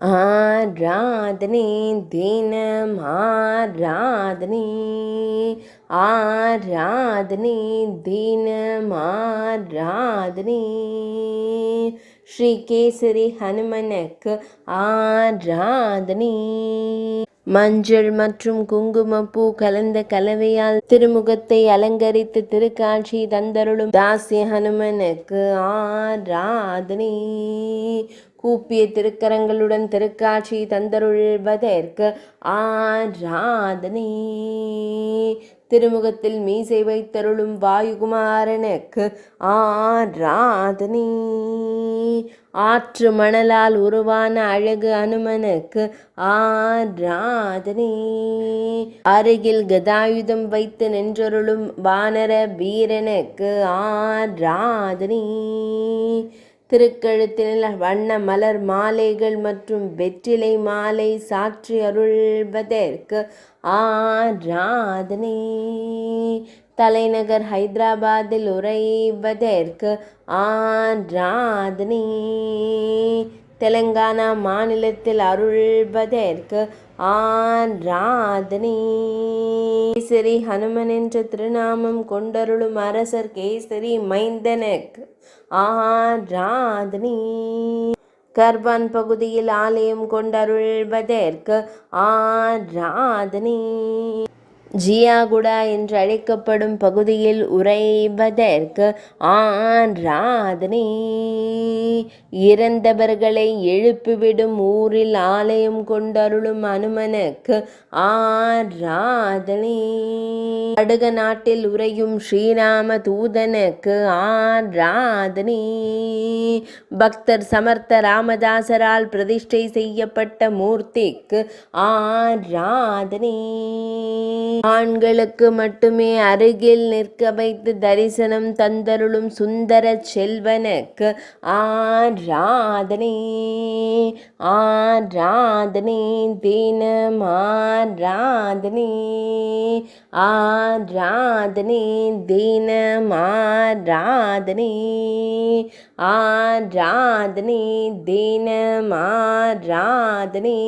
ஆராதனை தினம் ஆராதனை ஆராதனை தினம் ஆராதனை ஸ்ரீ கேசரி ஹனுமனுக்கு ஆராதனை. மஞ்சள் மற்றும் குங்குமப்பூ கலந்த கலவையால் திருமுகத்தை அலங்கரித்து திருக்காட்சி தந்தருளும் தாசிய ஹனுமனுக்கு ஆராதனை. கூப்பிய திருக்கரங்களுடன் திருக்காட்சி தந்தருள்வதற்கு ஆராதனை. திருமுகத்தில் மீசை வைத்தருளும் வாயுகுமாரனுக்கு ஆராதனை. ஆற்று மணலால் உருவான அழகு அனுமனுக்கு ஆராதனை. அருகில் கதாயுதம் வைத்து நின்றருளும் வானர வீரனுக்கு ஆராதனை. திருக்கழுத்தில் வண்ண மலர் மாலைகள் மற்றும் வெற்றிலை மாலை சாற்றி அருள்வதற்கு ஆராதனை. தலைநகர் ஹைதராபாத்தில் உறைவதற்கு ஆராதனை. தெலங்கானா மாநிலத்தில் அருள்வதற்கு ஆராதனை. கேசரி ஹனுமன் என்ற திருநாமம் கொண்டருளும் அரசர் கேசரி மைந்தனுக்கு ஆராதனை. கர்வான் பகுதியில் ஆலயம் கொண்டருள்வதற்கு ஆராதனை. ஜியாகுடா என்று அழைக்கப்படும் பகுதியில் உறைவதற்கு ஆராதனை. இறந்தவர்களை எழுப்பிவிடும் ஊரில் ஆலயம் கொண்டருளும் அனுமனுக்கு ஆராதனை. கடுக நாட்டில் உறையும் ஸ்ரீராம தூதனுக்கு ஆராதனை. பக்தர் சமர்த்த ராமதாசரால் பிரதிஷ்டை செய்யப்பட்ட மூர்த்திக்கு ஆராதனை. ஆண்களுக்கு மட்டுமே அருகில் நிற்க வைத்து தரிசனம் தந்தருளும் சுந்தர செல்வனுக்கு ஆராதனை. ஆராதனை தினம் ஆராதனை. ஆராதனை தினம் ஆராதனை. ஆராதனை தினம் ஆராதனை.